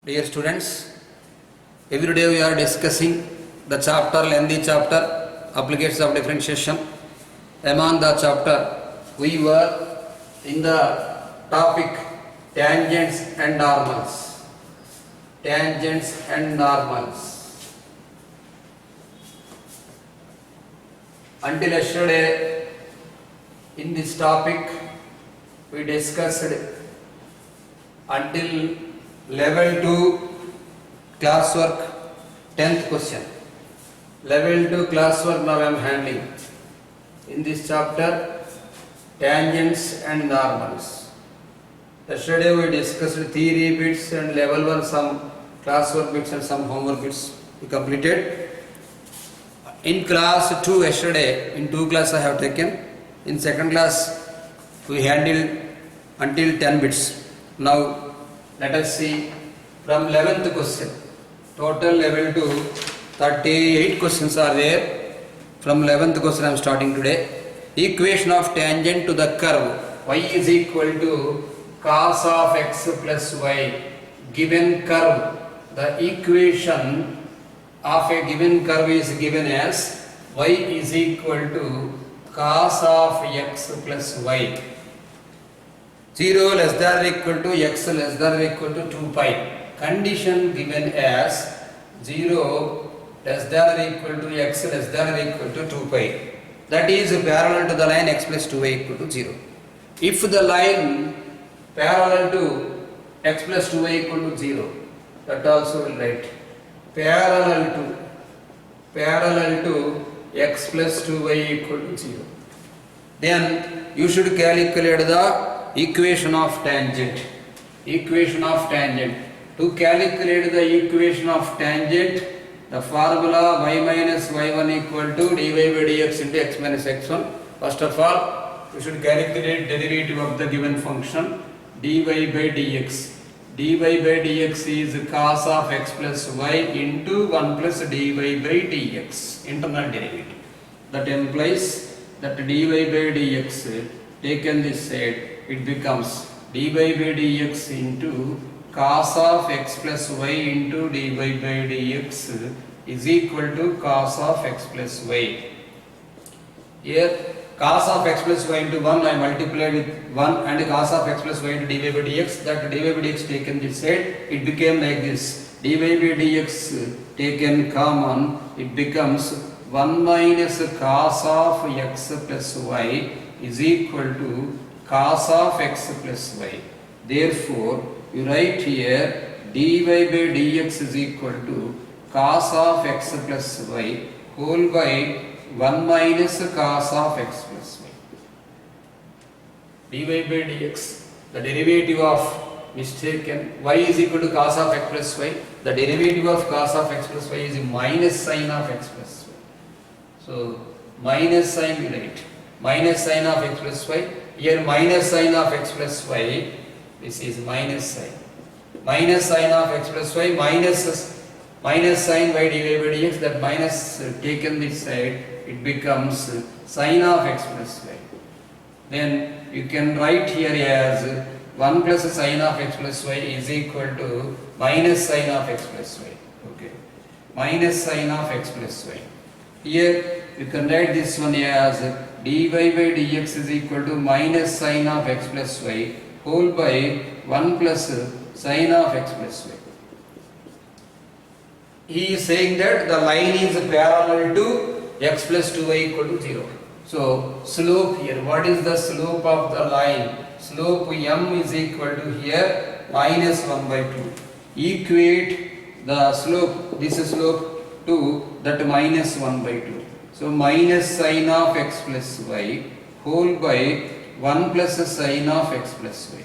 Dear students, every day we are discussing the chapter, lengthy chapter, applications of differentiation. Among the chapter, we were in the topic tangents and normals. Tangents and normals. Until yesterday, in this topic, we discussed until level 2 classwork 10th question. Level 2 classwork now I am handling. In this chapter, tangents and normals. Yesterday we discussed theory bits and level 1 some classwork bits and some homework bits we completed. In class 2 yesterday, in 2 classes I have taken. In second class we handled until 10 bits. Now let us see from 11th question. Total level to 38 questions are there. From 11th question I am starting today. Equation of tangent to the curve y is equal to cos of x plus y. Given curve, the equation of a given curve is given as y is equal to cos of x plus y. 0 less than or equal to x less than or equal to 2 pi. Condition given as 0 less than or equal to x less than or equal to 2 pi. That is parallel to the line x plus 2y equal to 0. If the line parallel to x plus 2y equal to 0, that also will write parallel to x plus 2y equal to 0. Then you should calculate the equation of tangent. Equation of tangent. To calculate the equation of tangent, the formula y minus y1 equal to dy by dx into x minus x1. First of all, we should calculate derivative of the given function dy by dx. dy by dx is cos of x plus y into 1 plus dy by dx, internal derivative. That implies that dy by dx, taken this side, it becomes dy by dx into cos of x plus y into dy by dx is equal to cos of x plus y. Here cos of x plus y into 1 I multiplied with 1 and cos of x plus y into dy by dx. That dy by dx taken this side, it became like this. dy by dx taken common, it becomes 1 minus cos of x plus y is equal to cos of x plus y. Therefore, you write here dy by dx is equal to cos of x plus y whole by 1 minus cos of x plus y. dy by dx, the derivative of mistaken y is equal to cos of x plus y. The derivative of cos of x plus y is minus sin of x plus y. So, minus sin we write. Minus sin of x plus y. Here minus sin of x plus y, this is minus sin. Minus sin of x plus y minus sin by dy by dx, that minus taken this side, it becomes sin of x plus y. Then you can write here as 1 plus sin of x plus y is equal to minus sin of x plus y. Okay. Minus sin of x plus y. Here you can write this one as dy by dx is equal to minus sin of x plus y whole by 1 plus sin of x plus y. He is saying that the line is parallel to x plus 2y equal to 0. So, slope here, what is the slope of the line? Slope m is equal to here minus 1 by 2. Equate the slope, this slope to that minus 1 by 2. So, minus sin of x plus y whole by 1 plus sin of x plus y.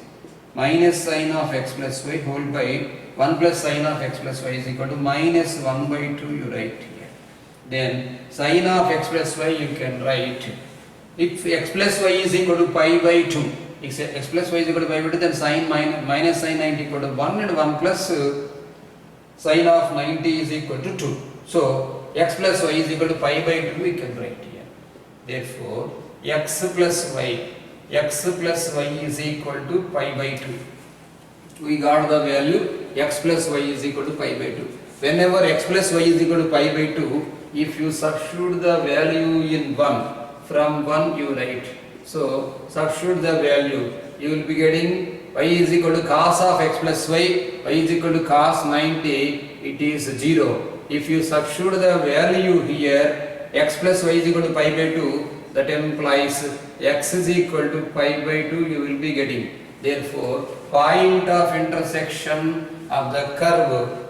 Minus sin of x plus y whole by 1 plus sin of x plus y is equal to minus 1 by 2 you write here. Then sin of x plus y you can write, if x plus y is equal to pi by 2, if x plus y is equal to pi by 2, then sin minus sin 90 equal to 1 and 1 plus sin of 90 is equal to 2. So, x plus y is equal to pi by 2 we can write here. Therefore, x plus y is equal to pi by 2. we got the value x plus y is equal to pi by 2. Whenever x plus y is equal to pi by 2, if you substitute the value in 1, from 1 you write. So substitute the value, you will be getting y is equal to cos of x plus y is equal to cos 90, it is 0. If you substitute the value here, x plus y is equal to pi by 2, that implies x is equal to pi by 2 you will be getting. Therefore, point of intersection of the curve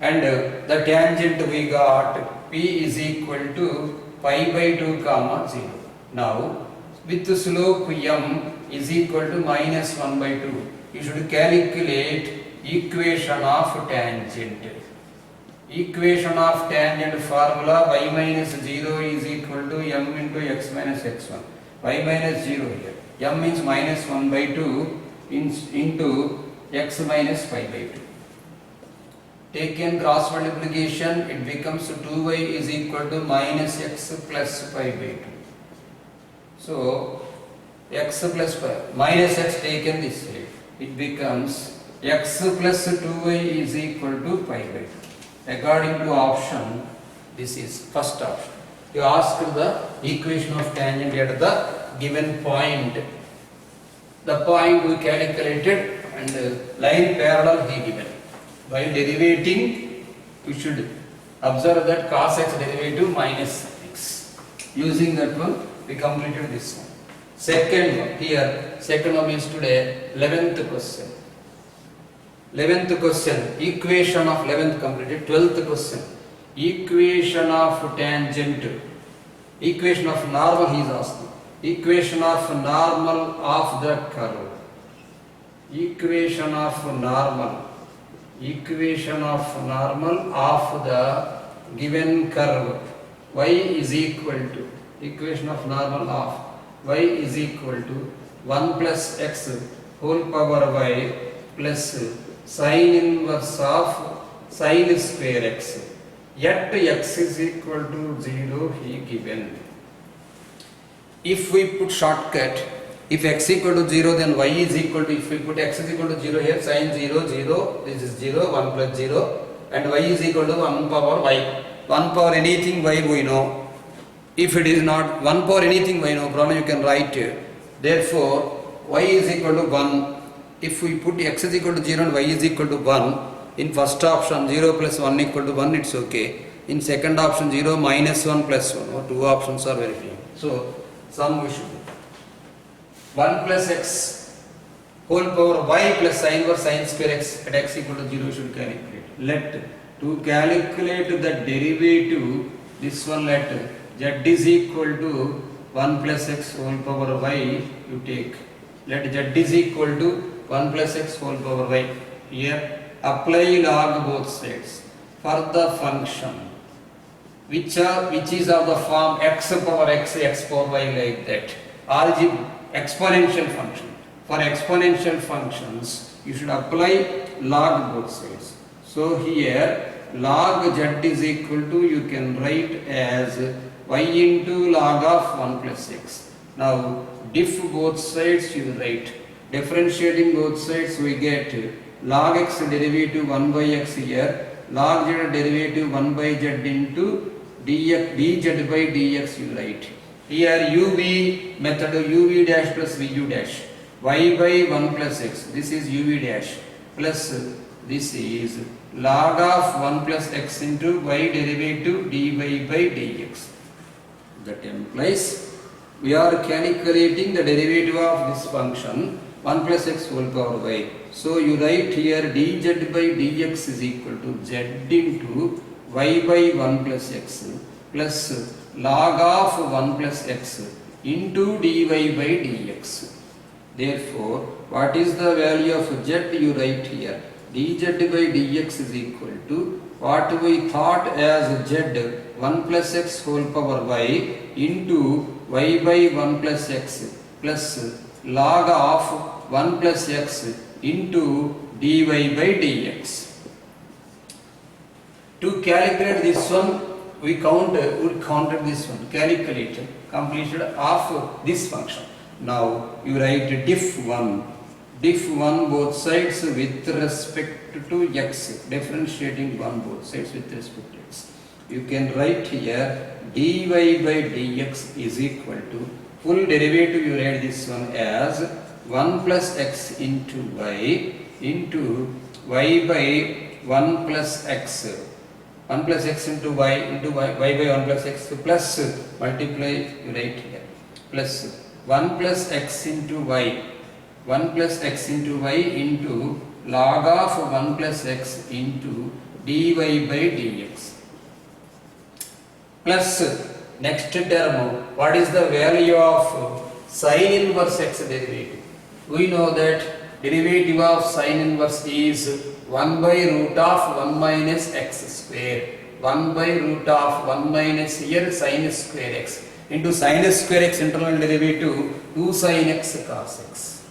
and the tangent we got p is equal to pi by 2 comma 0. Now, with the slope m is equal to minus 1 by 2, you should calculate equation of tangent. Equation of tangent formula y minus 0 is equal to m into x minus x1. Y minus 0 here. M means minus 1 by 2 into x minus pi by 2. Taken cross multiplication, it becomes 2y is equal to minus x plus pi by 2. So, x plus pi, minus x taken this side, it becomes x plus 2y is equal to pi by 2. According to option, this is first option. You ask the equation of tangent at the given point. The point we calculated and line parallel he given. While derivating, you should observe that cos x derivative minus x. Using that one, we completed this one. Second one, here, second one is today 11th question. 11th question, equation of 11th completed. 12th question, equation of tangent, equation of normal he is asking. Equation of normal of the curve. Equation of normal of the given curve. Y is equal to, equation of normal of y is equal to 1 plus x whole power y plus sin inverse of sin square x. Yet x is equal to 0 he given. If we put shortcut, if x equal to 0, then y is equal to, if we put x is equal to 0 here, sin 0, 0, this is 0, 1 plus 0, and y is equal to 1 power y. 1 power anything y we know. If it is not 1 power anything y, no problem, you can write it. Therefore, y is equal to 1. If we put x is equal to 0 and y is equal to 1, in first option 0 plus 1 equal to 1, it's okay. In second option 0 minus 1 plus 1, or two options are very few. So, sum we should do. 1 plus x whole power y plus sin inverse sin square x at x equal to 0 should calculate. Let to calculate the derivative, this one let z is equal to 1 plus x whole power y you take. Let z is equal to 1 plus x whole power y. Here apply log both sides for the function which is of the form x power x, x power y, like that. Exponential function. For exponential functions, you should apply log both sides. So here log z is equal to, you can write as y into log of 1 plus x. Now diff both sides you write. Differentiating both sides we get log x derivative 1 by x here, log z derivative 1 by z into dz by dx you write. Here uv method, uv dash plus vu dash, y by 1 plus x, this is uv dash, plus this is log of 1 plus x into y derivative dy by dx. That implies we are calculating the derivative of this function 1 plus x whole power y. So you write here dz by dx is equal to z into y by 1 plus x plus log of 1 plus x into dy by dx. Therefore, what is the value of z you write here? Dz by dx is equal to what we thought as z 1 plus x whole power y into y by 1 plus x plus log of 1 plus x into dy by dx. To calculate this one, we counted this one, calculated, completed of this function. Now you write diff 1 diff 1 both sides with respect to x, differentiating 1 both sides with respect to x. You can write here dy by dx is equal to, full derivative you write this one as 1 plus x into y by 1 plus x. 1 plus x into y by 1 plus x plus multiply you write here plus 1 plus x into y, 1 plus x into y into log of 1 plus x into dy by dx plus next term, what is the value of sin inverse x derivative? We know that derivative of sin inverse is 1 by root of 1 minus x square, 1 by root of 1 minus here sin square x into sin square x internal derivative 2 sin x cos x.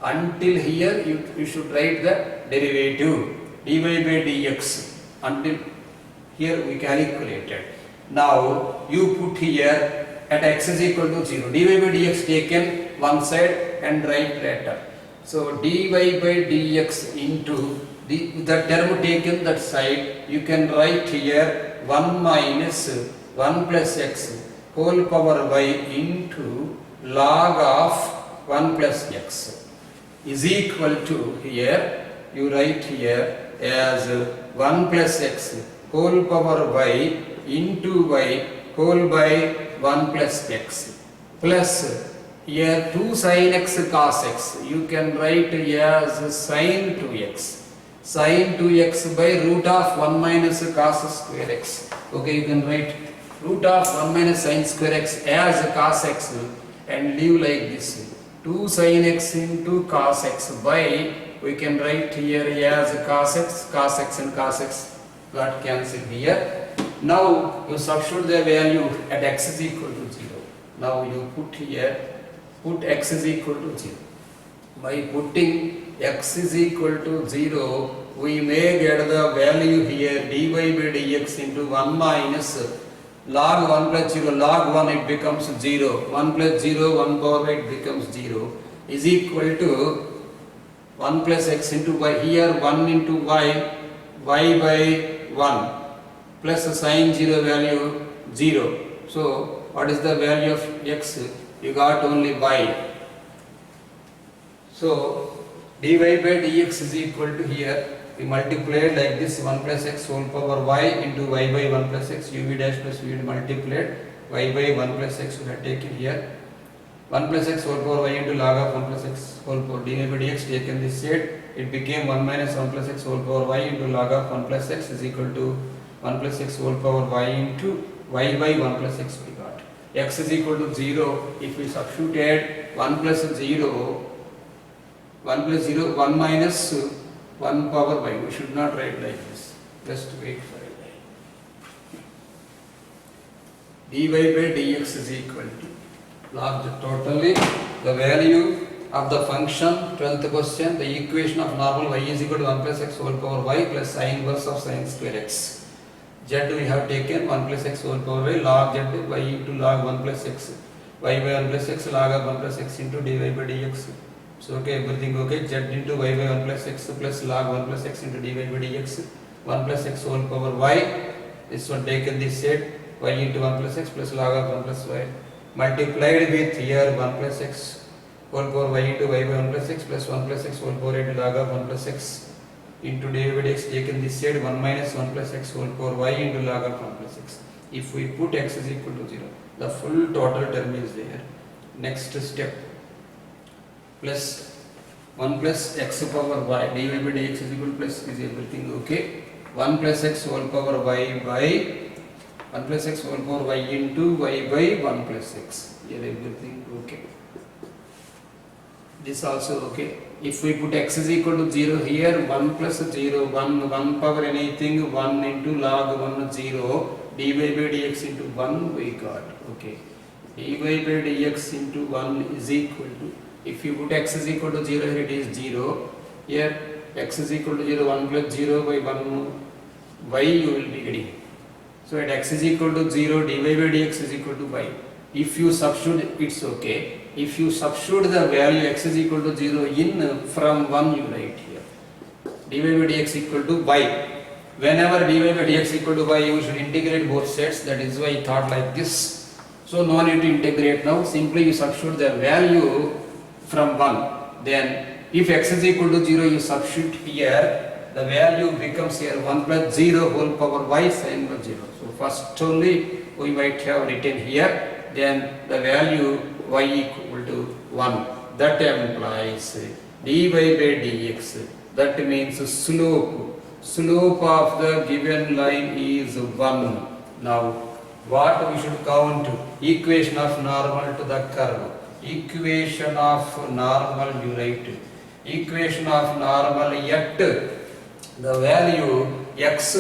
Until here you should write the derivative dy by dx until here we calculated. Now you put here at x is equal to 0, dy by dx taken one side and write later. So dy by dx into the term taken that side, you can write here 1 minus 1 plus x whole power y into log of 1 plus x is equal to, here you write here as 1 plus x whole power y into y whole by 1 plus x plus here 2 sin x cos x, you can write as sin 2x, sin 2x by root of 1 minus cos square x. Okay, you can write root of 1 minus sin square x as cos x and leave like this, 2 sin x into cos x by, we can write here as cos x and cos x got cancelled here. Now you substitute the value at x is equal to 0. Now you put here, put x is equal to 0. By putting x is equal to 0, we may get the value here dy by dx into 1 minus log 1 plus 0, log 1 it becomes 0, 1 plus 0, 1 power it becomes 0 is equal to 1 plus x into y, here 1 into y by 1 plus sin 0 value 0. So what is the value of x? You got only y. So dy by dx is equal to, here we multiplied like this 1 plus x whole power y into y by 1 plus x, uv dash plus v multiplied y by 1 plus x we have taken here 1 plus x whole power y into log of 1 plus x whole power dy by dx taken this side, it became 1 minus 1 plus x whole power y into log of 1 plus x is equal to 1 plus x whole power y into y by 1 plus x we got. X is equal to 0, if we substituted 1 plus 0, 1 plus 0, 1 minus 1 power y, we should not write like this, just wait for it. dy by dx is equal to log totally the value of the function, 12th question, the equation of normal y is equal to 1 plus x whole power y plus sin inverse of sin square x. Z we have taken 1 plus x whole power y log z y into log 1 plus x, y by 1 plus x log of 1 plus x into dy by dx. So okay, everything okay, z into y by 1 plus x plus log 1 plus x into dy by dx, 1 plus x whole power y, this one taken this side, y into 1 plus x plus log of 1 plus y, multiplied with here 1 plus x whole power y into y by 1 plus x plus 1 plus x whole power into log of 1 plus x into dy by dx taken this side 1 minus 1 plus x whole power y into log of 1 plus x. If we put x is equal to 0, the full total term is there. Next step, plus 1 plus x power y dy by dx is equal to plus, is everything okay, 1 plus x whole power y by 1 plus x whole power y into y by 1 plus x, here everything okay. This also okay. If we put x is equal to 0 here, 1 plus 0, 1 power anything, 1 into log 1 0, dy by dx into 1 we got, okay. dy by dx into 1 is equal to, if you put x is equal to 0 here it is 0, here x is equal to 0, 1 plus 0 by 1 y you will be getting. So at x is equal to 0, dy by dx is equal to y. If you substitute it's okay. if you substitute the value x is equal to 0 in from 1 you write here. dy by dx equal to y. Whenever dy by dx equal to y, you should integrate both sides. That is why I thought like this. So no need to integrate now. Simply you substitute the value from 1. Then if x is equal to 0, you substitute here. The value becomes here 1 plus 0 whole power y sin plus 0. So first only we might have written here. Then the value y equal to 1. That implies dy by dx. That means slope. Slope of the given line is 1. Now what we should count? Equation of normal to the curve. Equation of normal you write. Equation of normal yet the value x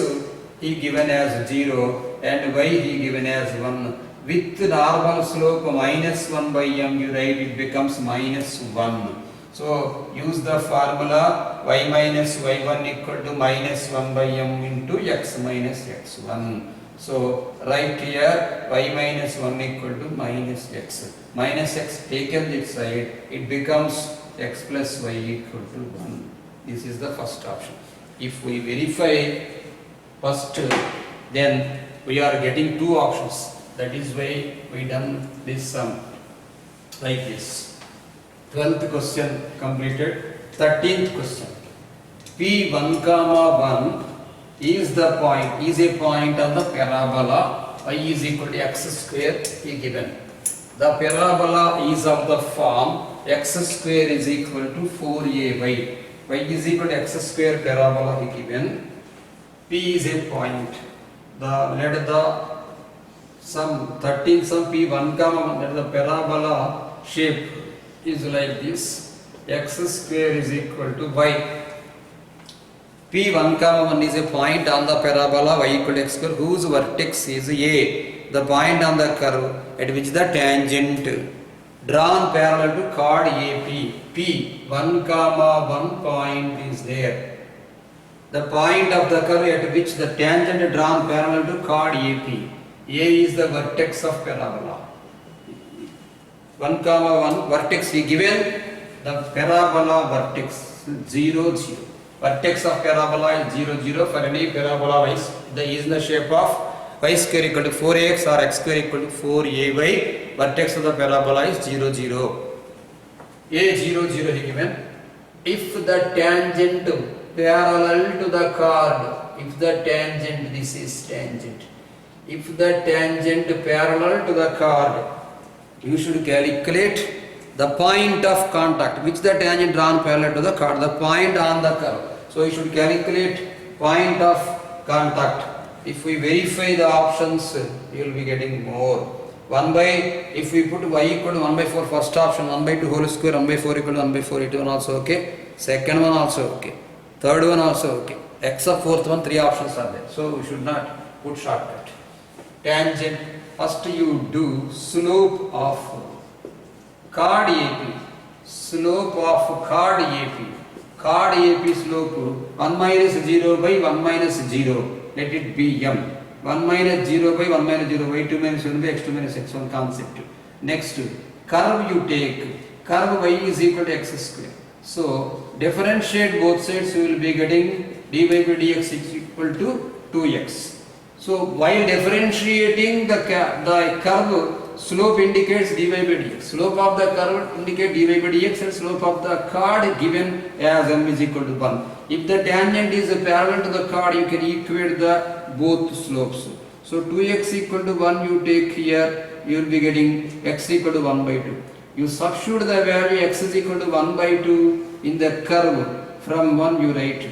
he given as 0 and y he given as 1. With normal slope minus 1 by m you write it becomes minus 1. So use the formula y minus y1 equal to minus 1 by m into x minus x1. So write here y minus 1 equal to minus x. Minus x taken this side, it becomes x plus y equal to 1. This is the first option. If we verify first, then we are getting two options. That is why we done this sum like this. 12th question completed. 13th question. P1 comma 1 is a point on the parabola y is equal to x square he given. The parabola is of the form x square is equal to 4ay. Y is equal to x square parabola he given. P is a point. Let the sum 13 sum P1 comma 1, let the parabola shape is like this. X square is equal to y. P1 comma 1 is a point on the parabola y equal to x square whose vertex is a. The point on the curve at which the tangent drawn parallel to chord AP. P1 comma 1 point is there. The point of the curve at which the tangent drawn parallel to chord AP. A is the vertex of parabola. 1 comma 1 vertex he given. The parabola vertex 0 0. Vertex of parabola is 0 0 for any parabola y. The is in the shape of y square equal to 4ax or x square equal to 4ay. Vertex of the parabola is 0 0. A 0 0 he given. If the tangent parallel to the chord, if the tangent, this is tangent. If the tangent parallel to the chord, you should calculate the point of contact which the tangent drawn parallel to the chord, the point on the curve. So you should calculate point of contact. If we verify the options, you will be getting more. 1 by, if we put y equal to 1 by 4, first option 1 by 2 whole square, 1 by 4 equal to 1 by 4, it one also okay. Second one also okay. Third one also okay. Except fourth one, 3 options are there. So we should not put shortcut. Tangent, first you do slope of chord AP. Slope of chord AP. Chord AP slope 1 minus 0 by 1 minus 0. Let it be m. 1 minus 0 by 1 minus 0. Y2 minus 1 by x2 minus x1 concept. Next, curve you take. Curve y is equal to x square. So differentiate both sides, you will be getting dy by dx is equal to 2x. So while differentiating the curve, slope indicates dy by dx. Slope of the curve indicates dy by dx and slope of the chord given as m is equal to 1. If the tangent is parallel to the chord, you can equate the both slopes. So 2x equal to 1 you take here, you will be getting x equal to 1 by 2. You substitute the value x is equal to 1 by 2 in the curve. From 1 you write.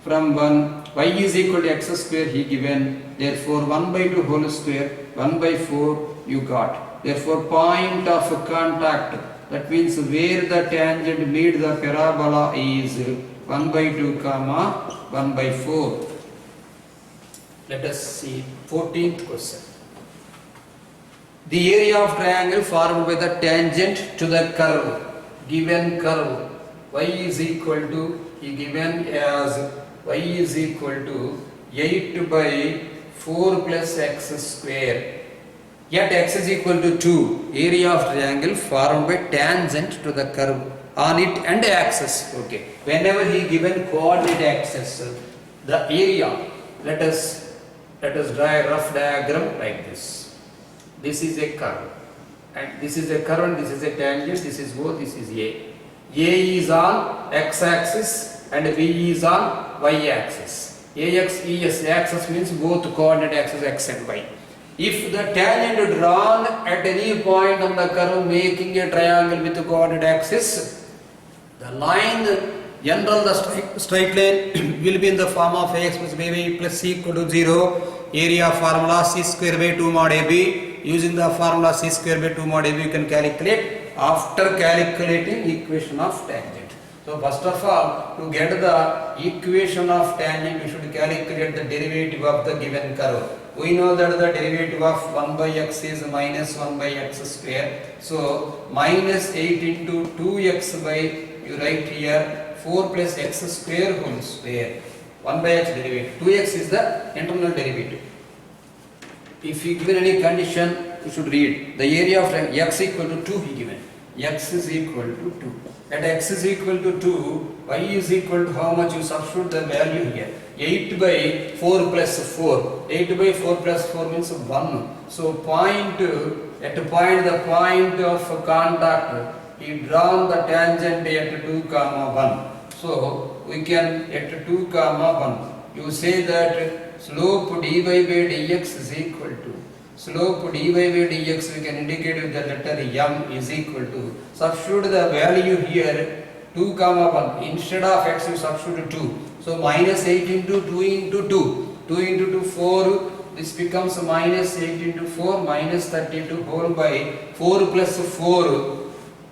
From 1, y is equal to x square he given. Therefore 1 by 2 whole square, 1 by 4 you got. Therefore point of contact, that means where the tangent meet the parabola is 1 by 2 comma 1 by 4. Let us see 14th question. The area of triangle formed by the tangent to the curve, given curve y is equal to, given as y is equal to 8 by 4 plus x square. Yet x is equal to 2, area of triangle formed by tangent to the curve on it and axis. Okay. Whenever he given coordinate axis, the area, let us draw a rough diagram like this. This is a curve, and this is a curve, and this is a tangent. This is O, this is A. A is on x-axis and B is on y-axis. AX, ES, axis means both coordinate axis x and y. If the tangent drawn at any point on the curve making a triangle with the coordinate axis, the line general the straight line will be in the form of ax plus b plus c equal to 0. Area formula c square by 2 mod ab. Using the formula c square by 2 mod ab you can calculate after calculating equation of tangent. So first of all, to get the equation of tangent we should calculate the derivative of the given curve. We know that the derivative of 1 by x is minus 1 by x square. So minus 8 into 2x by, you write here, 4 plus x square whole square. 1 by x derivative. 2x is the internal derivative. If you given any condition, you should read. The area of x equal to 2 he given. X is equal to 2. At x is equal to 2, y is equal to how much? You substitute the value here. 8 by 4 plus 4. 8 by 4 plus 4 means 1. So point, at the point of contact, he drawn the tangent at 2 comma 1. So we can at 2 comma 1. You say that slope dy by dx is equal to, slope dy by dx we can indicate with the letter m is equal to, substitute the value here 2 comma 1, instead of x you substitute 2. So minus 8 into 2 into 2, 2 into 2 4, this becomes minus 8 into 4 minus 32 whole by 4 plus 4,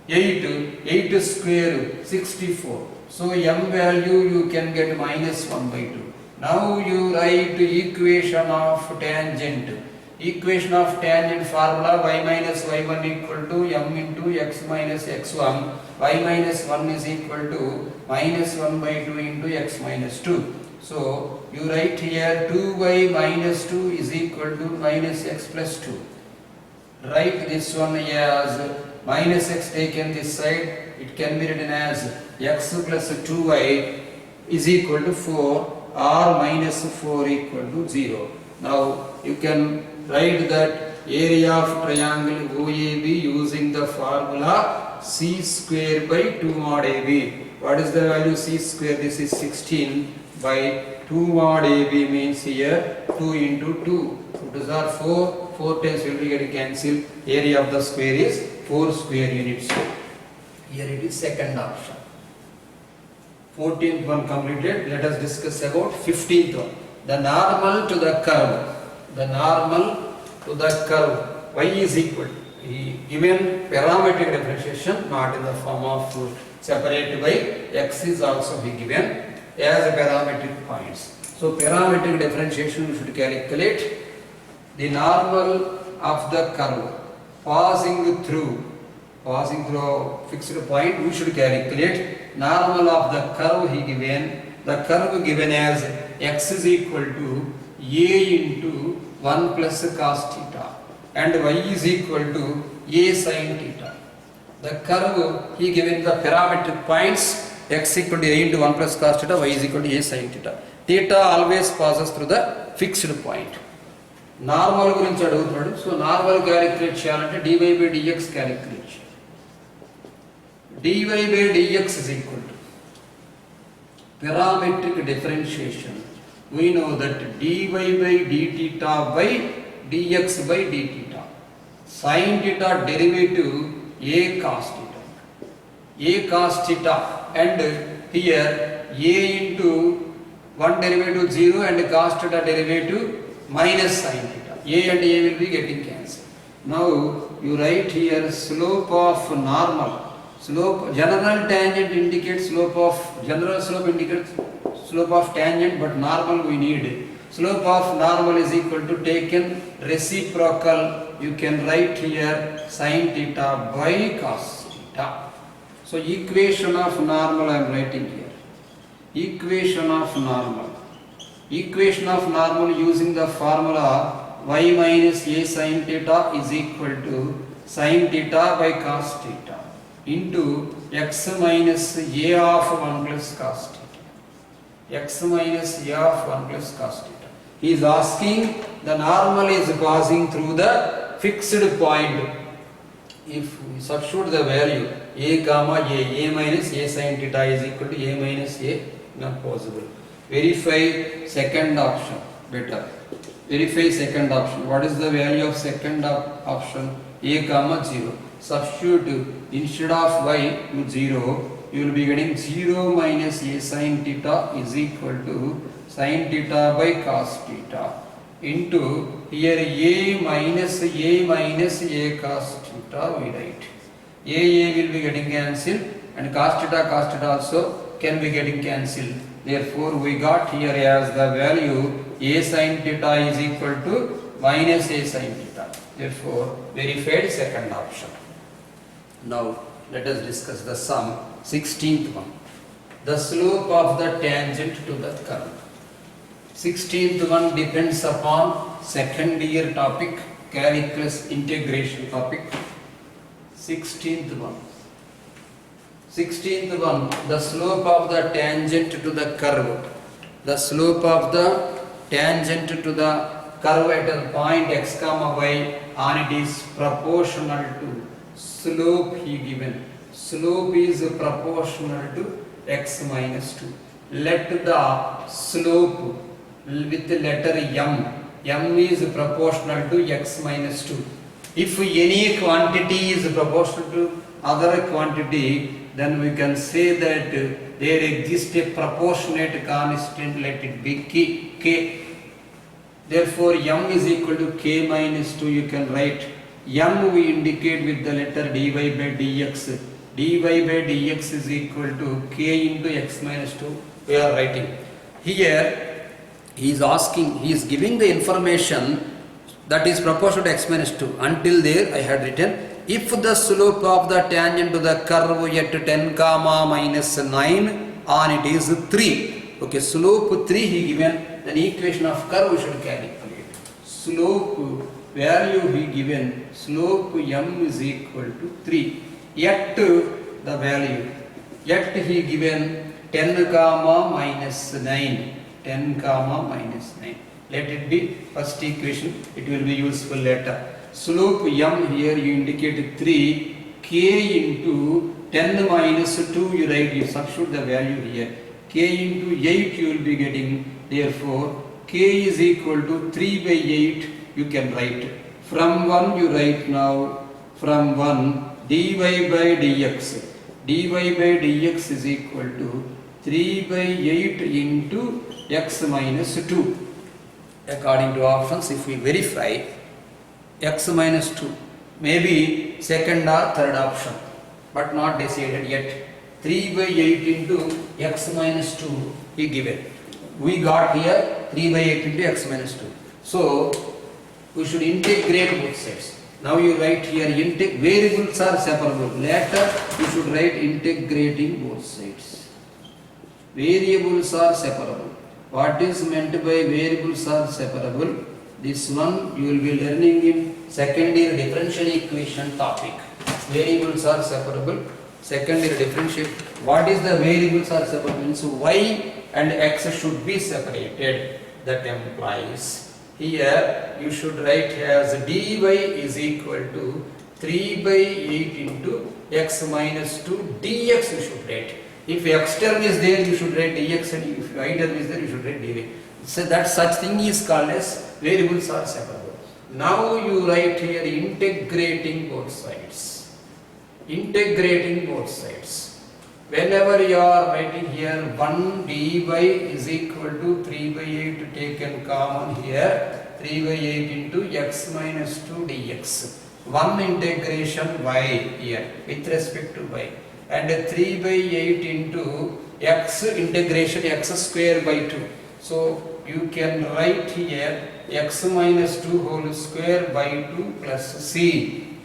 8 square 64. So m value you can get minus 1 by 2. Now you write equation of tangent. Equation of tangent formula y minus y1 equal to m into x minus x1. Y minus 1 is equal to minus 1 by 2 into x minus 2. So you write here 2y minus 2 is equal to minus x plus 2. Write this one as minus x taken this side. It can be written as x plus 2y is equal to 4 or minus 4 equal to 0. Now you can write that area of triangle OAB using the formula c square by 2 mod AB. What is the value c square? This is 16 by 2 mod AB means here 2 into 2. These are 4. 4 times will be getting cancelled. Area of the square is 4 square units. Here it is second option. 14th one completed. Let us discuss about 15th one. The normal to the curve. The normal to the curve y is equal to, given parametric differentiation, not in the form of separated by x is also be given as a parametric points. So parametric differentiation we should calculate the normal of the curve passing through fixed point. We should calculate normal of the curve he given. The curve given as x is equal to a into 1 plus cos theta and y is equal to a sin theta. The curve he given the parametric points x equal to a into 1 plus cos theta, y is equal to a sin theta. Theta always passes through the fixed point. Normal gurinchi adugutunnadu. So normal calculate cheyalante dy by dx calculate. Dy by dx is equal to parametric differentiation. We know that dy by d theta by dx by d theta. Sin theta derivative a cos theta. A cos theta, and here a into 1 derivative 0 and cos theta derivative minus sin theta. A and a will be getting cancelled. Now you write here slope of normal. Slope, general tangent indicates slope of, general slope indicates slope of tangent, but normal we need. Slope of normal is equal to taken reciprocal. You can write here sin theta by cos theta. So equation of normal I am writing here. Equation of normal. Equation of normal using the formula y minus a sin theta is equal to sin theta by cos theta into x minus a of 1 plus cos theta. X minus a of 1 plus cos theta. He is asking the normal is passing through the fixed point. If we substitute the value a comma a minus a sin theta is equal to a minus a, not possible. Verify second option better. Verify second option. What is the value of second option? A comma 0. Substitute instead of y to 0, you will be getting 0 minus a sin theta is equal to sin theta by cos theta into here a minus a cos theta we write. A will be getting cancelled and cos theta also can be getting cancelled. Therefore, we got here as the value a sin theta is equal to minus a sin theta. Therefore, verified second option. Now, let us discuss the sum, 16th one. The slope of the tangent to the curve. 16th one depends upon second year topic, calculus integration topic. 16th one. 16th one, the slope of the tangent to the curve. The slope of the tangent to the curve at a point x comma y on it is proportional to slope he given. Slope is proportional to x minus 2. Let the slope with the letter m is proportional to x minus 2. If any quantity is proportional to other quantity, then we can say that there exists a proportionate constant, let it be k. Therefore, m is equal to k minus 2. You can write m we indicate with the letter dy by dx. Dy by dx is equal to k into x minus 2. We are writing. Here, he is asking, he is giving the information that is proportional to x minus 2. Until there, I had written, if the slope of the tangent to the curve at 10 comma minus 9 on it is 3. Okay, slope 3 he given, then equation of curve we should calculate. Slope value he given, slope m is equal to 3. Yet the value, yet he given 10 comma minus 9. 10 comma minus 9. Let it be first equation, it will be useful later. Slope m here you indicate 3, k into 10 minus 2 you write, you substitute the value here. K into 8 you will be getting, therefore k is equal to 3 by 8 you can write. From 1 you write now, from 1 dy by dx. Dy by dx is equal to 3 by 8 into x minus 2. According to options, if we verify, x minus 2 maybe second or third option, but not decided yet. 3 by 8 into x minus 2 he given. We got here 3 by 8 into x minus 2. So, we should integrate both sides. Now you write here, variables are separable. Later, you should write integrating both sides. Variables are separable. What is meant by variables are separable? This one you will be learning in second year differential equation topic. Variables are separable. Second year differential. What is the variables are separable? Means y and x should be separated. That implies here you should write as dy is equal to 3 by 8 into x minus 2 dx you should write. If x term is there, you should write dx, and if y term is there, you should write dy. So that such thing is called as variables are separable. Now you write here integrating both sides. Integrating both sides. Whenever you are writing here 1 dy is equal to 3 by 8 taken common here, 3 by 8 into x minus 2 dx. 1 integration y here with respect to y. And 3 by 8 into x integration x square by 2. So you can write here x minus 2 whole square by 2 plus c.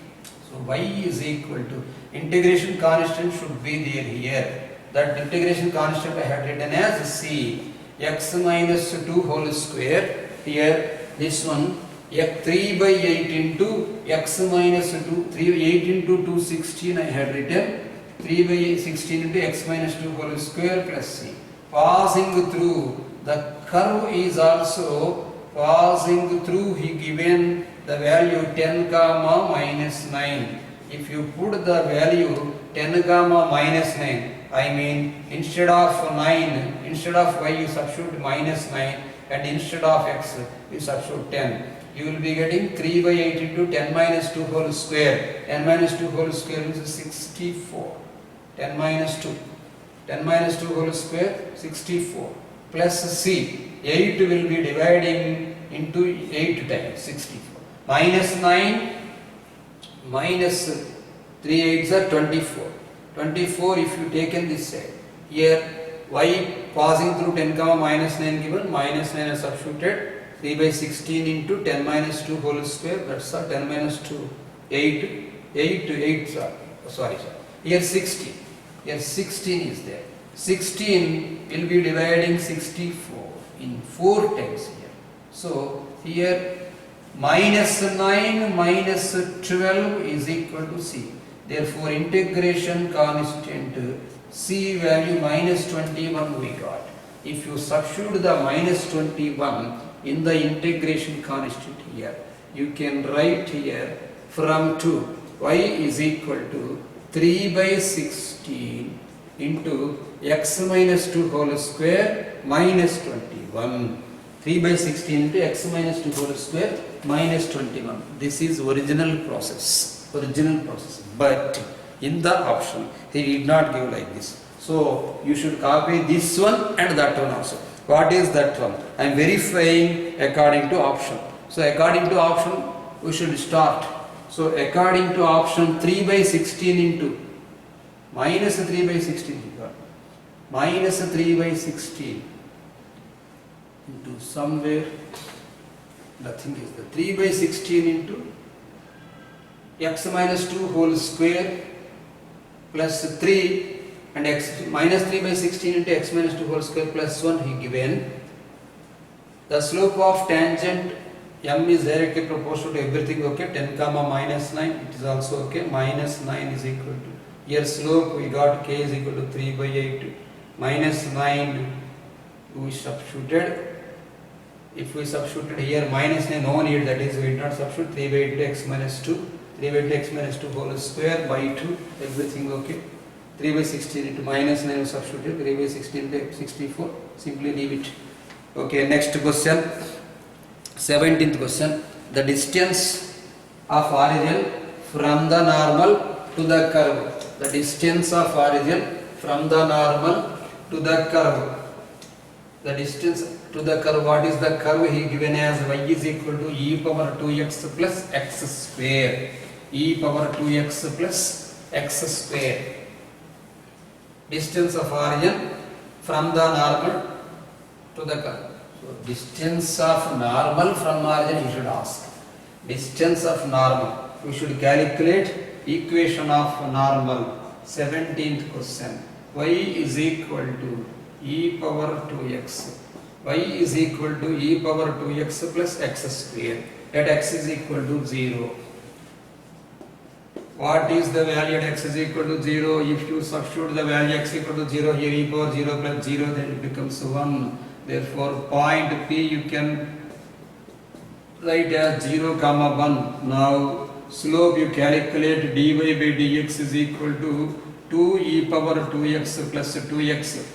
So y is equal to, integration constant should be there here. That integration constant I had written as c, x minus 2 whole square. Here this one 3 by 8 into x minus 2, 8 into 2, 16 I had written, 3 by 16 into x minus 2 whole square plus c. Passing through, the curve is also passing through, he given the value 10 comma minus 9. If you put the value 10 comma minus 9, I mean instead of 9, instead of y you substitute minus 9 and instead of x you substitute 10. You will be getting 3 by 8 into 10 minus 2 whole square. 10 minus 2 whole square is 64. 10 minus 2. 10 minus 2 whole square 64 plus c. 8 will be dividing into 8 times 64. Minus 9 minus 3 8s are 24. 24 if you taken this side. Here y passing through 10 comma minus 9 given, minus 9 is substituted. 3 by 16 into 10 minus 2 whole square, that's 10 minus 2, 8, 8 to 8, sorry. Here 16, here 16 is there. 16 will be dividing 64 in 4 times here. So here minus 9 minus 12 is equal to c. Therefore integration constant c value minus 21 we got. If you substitute the minus 21 in the integration constant here, you can write here from 2 y is equal to 3 by 16 into x minus 2 whole square minus 21. 3 by 16 into x minus 2 whole square minus 21. This is original process. But in the option he did not give like this. So you should copy this one and that one also. What is that one? I am verifying according to option. So according to option we should start. So according to option 3 by 16 into minus 3 by 16 minus 3 by 16 into somewhere nothing is the 3 by 16 into x minus 2 whole square plus 3 and x minus 3 by 16 into x minus 2 whole square plus 1 he given. The slope of tangent m is directly proportional to everything, okay, 10 comma minus 9, it is also okay, minus 9 is equal to, here slope we got k is equal to 3 by 8, minus 9 we substituted. If we substituted here minus 9, no need, that is we did not substitute, 3 by 8 to x minus 2, 3 by 8 to x minus 2 whole square by 2, everything okay. 3 by 16 into minus 9 substituted, 3 by 16 into 64, simply leave it. Okay, next question, 17th question. The distance of origin from the normal to the curve. The distance of origin from the normal to the curve. The distance to the curve, what is the curve? He given as y is equal to e power 2x plus x square. E power 2x plus x square. Distance of origin from the normal to the curve. So distance of normal from origin you should ask. Distance of normal. We should calculate equation of normal. 17th question. Y is equal to e power 2x. Y is equal to e power 2x plus x square. At x is equal to 0. What is the value at x is equal to 0? If you substitute the value x equal to 0 here, e power 0 plus 0, then it becomes 1. Therefore, point P you can write as 0 comma 1. Now, slope you calculate dy by dx is equal to 2 e power 2x plus 2x.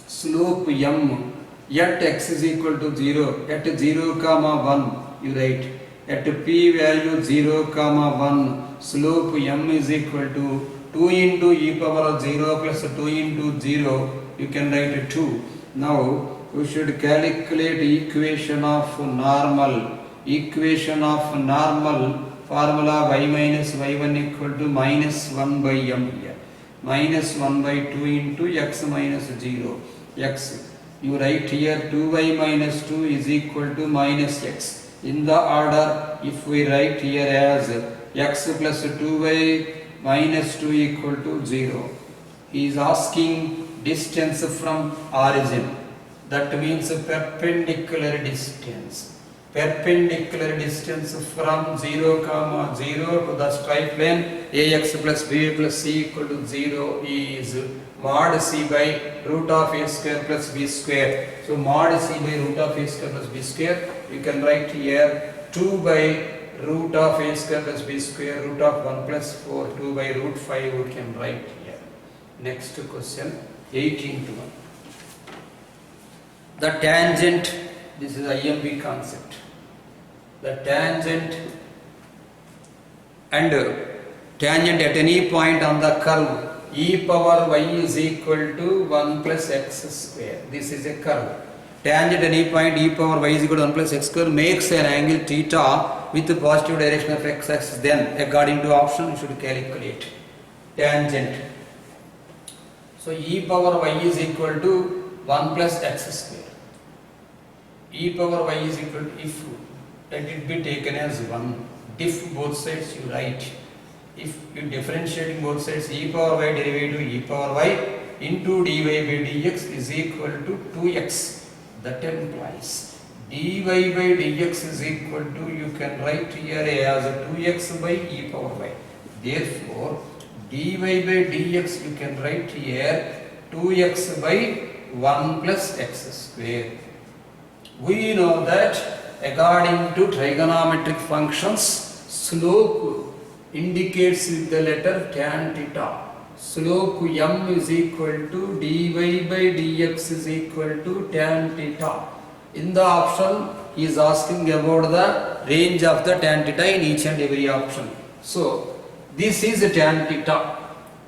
Slope m at x is equal to 0. At 0 comma 1 you write. At p value 0 comma 1. Slope m is equal to 2 into e power 0 plus 2 into 0, you can write 2. Now we should calculate equation of normal. Equation of normal formula y minus y1 equal to minus 1 by m here. Minus 1 by 2 into x minus 0. X. You write here 2y minus 2 is equal to minus x. In the order, if we write here as x plus 2y minus 2 equal to 0. He is asking distance from origin. That means a perpendicular distance. perpendicular distance from 0 comma 0 to the straight line ax plus b plus c equal to 0 is mod c by root of a square plus b square. So mod c by root of a square plus b square, you can write here 2 by root of a square plus b square, root of 1 plus 4, 2 by root 5 we can write here. Next question, 18 to 1. The tangent, this is IMP concept. The tangent and tangent at any point on the curve e power y is equal to 1 plus x square. This is a curve. Tangent at any point e power y is equal to 1 plus x square makes an angle theta with the positive direction of x axis. Then according to option you should calculate tangent. So e power y is equal to 1 plus x square. E power y is equal to, if let it be taken as 1, if both sides you write, if you differentiating both sides, e power y derivative e power y into dy by dx is equal to 2x. That implies dy by dx is equal to, you can write here as 2x by e power y. Therefore dy by dx you can write here 2x by 1 plus x square. We know that according to trigonometric functions, slope indicates with the letter tan theta. Slope m is equal to dy by dx is equal to tan theta. In the option, he is asking about the range of the tan theta in each and every option. So, this is tan theta.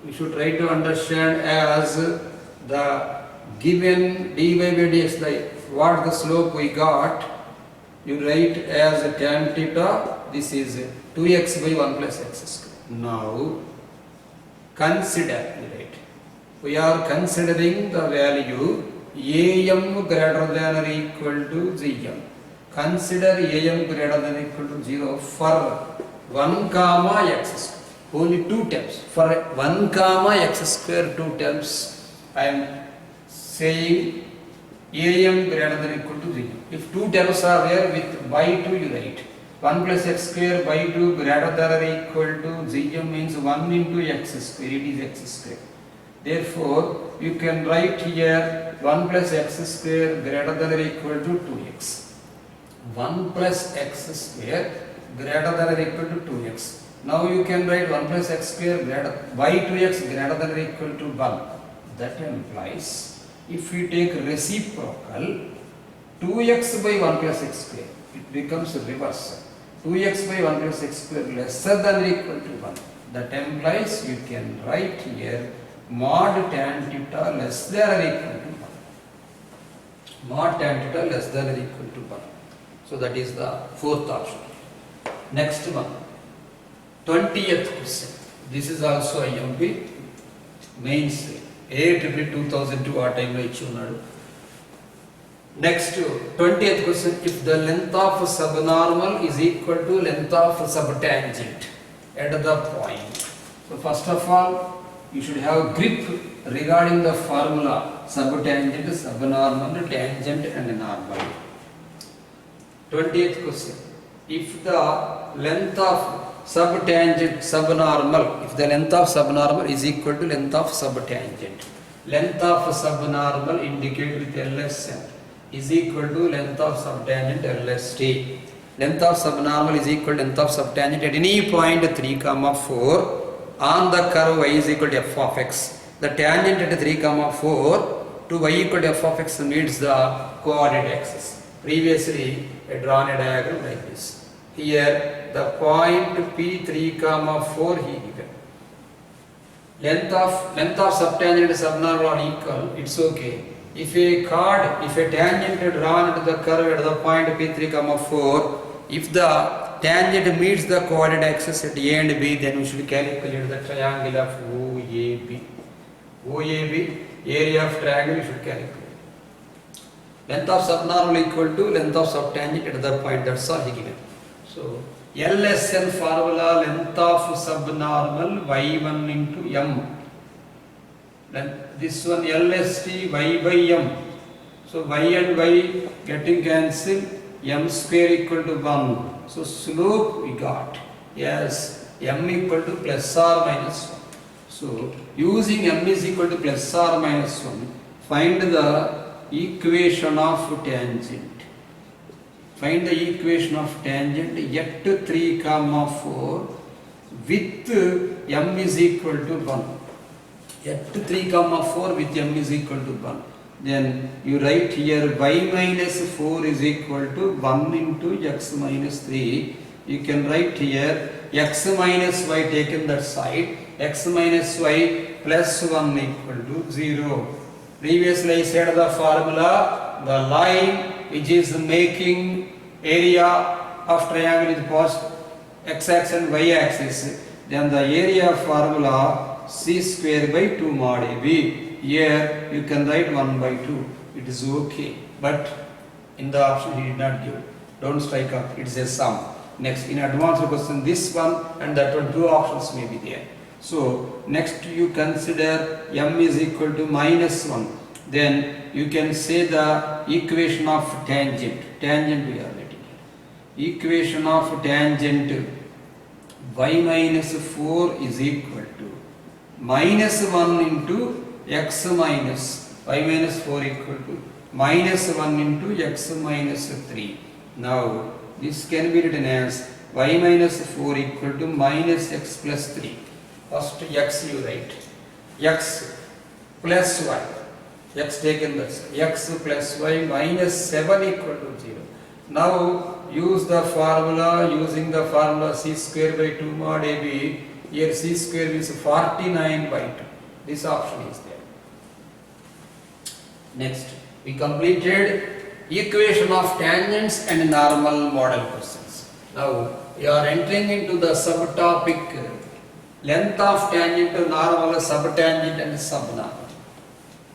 We should try to understand as the given dy by dx, like what the slope we got, you write as tan theta, this is 2x by 1 plus x square. Now, consider, we are considering the value am greater than or equal to gm. Consider am greater than or equal to 0 for 1 comma x square. Only 2 terms. For 1 comma x square 2 terms, I am saying am greater than or equal to 0. If 2 terms are there, with by 2 you write 1 plus x square by 2 greater than or equal to gm means 1 into x square, it is x square. Therefore, you can write here 1 plus x square greater than or equal to 2x. 1 plus x square greater than or equal to 2x. Now you can write 1 plus x square greater by 2x greater than or equal to 1. That implies, if we take reciprocal, 2x by 1 plus x square, it becomes reverse. 2x by 1 plus x square lesser than or equal to 1. That implies you can write here mod tan theta less than or equal to 1. Mod tan theta less than or equal to 1. So that is the fourth option. Next one, 20th question. This is also IMP mains AAAA 2002 ఆ టైంలో ఇచ్చి ఉన్నాడు. Next 20th question, if the length of subnormal is equal to length of subtangent at the point. So first of all, you should have grip regarding the formula subtangent, subnormal, tangent and normal. 20th question, if the length of subtangent subnormal, if the length of subnormal is equal to length of subtangent, length of subnormal indicated with LSN is equal to length of subtangent LST. Length of subnormal is equal to length of subtangent at any point 3, 4 on the curve y is equal to f of x. The tangent at 3, 4 to y equal to f of x needs the coordinate axis. Previously I drawn a diagram like this. Here the point P3, 4 he given. Length of subtangent and subnormal are equal, it's okay. If a tangent drawn to the curve at the point P3, 4, if the tangent meets the coordinate axis at A and B, then we should calculate the triangle of OAB. OAB, area of triangle we should calculate. Length of subnormal equal to length of subtangent at the point, that's all he given. So, LSN formula, length of subnormal y1 into m. Then this one LST y by m. So y and y getting cancelled, m square equal to 1. So slope we got. Yes, m equal to plus or minus 1. So using m is equal to plus or minus 1, find the equation of tangent. Find the equation of tangent at 3, 4 with m is equal to 1. At 3, 4 with m is equal to 1. Then you write here y minus 4 is equal to 1 into x minus 3. You can write here x minus y taken that side, x minus y plus 1 equal to 0. Previously I said the formula, the line which is making area of triangle is post x-axis and y-axis, then the area formula c square by 2 mod AB. Here you can write 1 by 2. It is okay. But in the option he did not give. Don't strike up. It is a sum. Next, in advanced question, this one and that one, 2 options may be there. So next you consider m is equal to minus 1. Then you can say the equation of tangent. Tangent we are writing here. Equation of tangent y minus 4 is equal to minus 1 into x minus y minus 4 equal to minus 1 into x minus 3. Now this can be written as y minus 4 equal to minus x plus 3. First x you write. X plus y. X taken this. X plus y minus 7 equal to 0. Now use the formula, using the formula c square by 2 mod AB. Here c square is 49 by 2. This option is there. Next, we completed equation of tangents and normal model questions. Now, we are entering into the subtopic length of tangent, normal, subtangent and subnormal.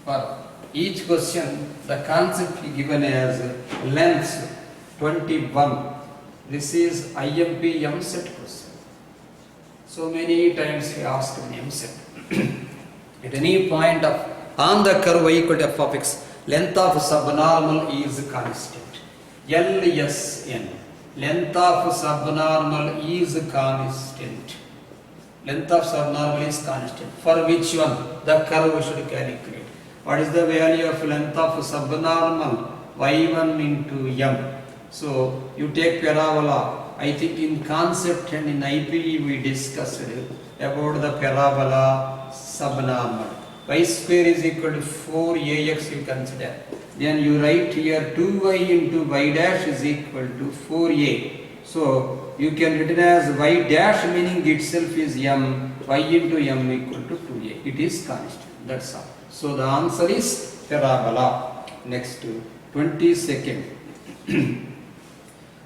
For each question, the concept given as length 21. This is IMP MSET question. So many times we asked in MSET. At any point of on the curve y equal to f of x, length of subnormal is constant. LSN. Length of subnormal is constant. Length of subnormal is constant. For which one? The curve we should calculate. What is the value of length of subnormal? Y1 into m. So you take parabola. I think in concept and in IPE we discussed about the parabola subnormal. Y square is equal to 4ax you consider. Then you write here 2y into y dash is equal to 4a. So you can written as y dash meaning itself is m, y into m equal to 2a. It is constant. That's all. So the answer is parabola. Next to 22nd.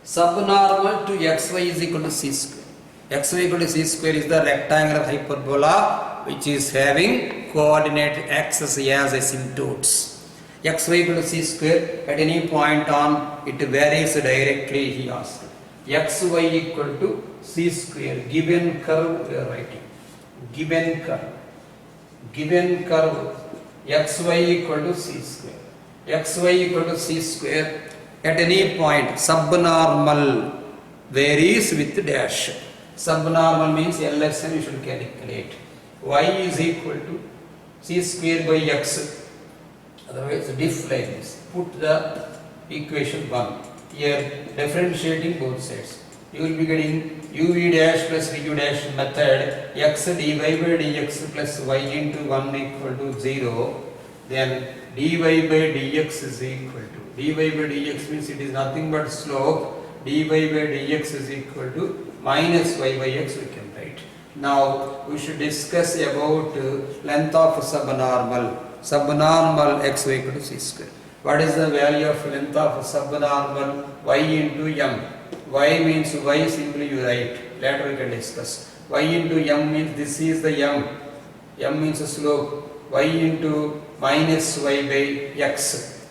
Subnormal to xy is equal to c square. Xy equal to c square is the rectangular hyperbola which is having coordinate axis as asymptotes. Xy equal to c square at any point on it varies directly, he asked. Xy equal to c square. Given curve we are writing. Given curve. Given curve xy equal to c square. Xy equal to c square at any point subnormal varies with dash. Subnormal means LSM you should calculate. Y is equal to c square by x. Otherwise diff like this. Put the equation 1. Here differentiating both sides. You will be getting uv dash plus vu dash method x dy by dx plus y into 1 equal to 0. Then dy by dx is equal to, dy by dx means it is nothing but slope, dy by dx is equal to minus y by x we can write. Now we should discuss about length of subnormal. Subnormal x equal to c square. What is the value of length of subnormal? Y into m. Y means y simply you write. Later we can discuss. Y into m means this is the m. M means slope. Y into minus y by x.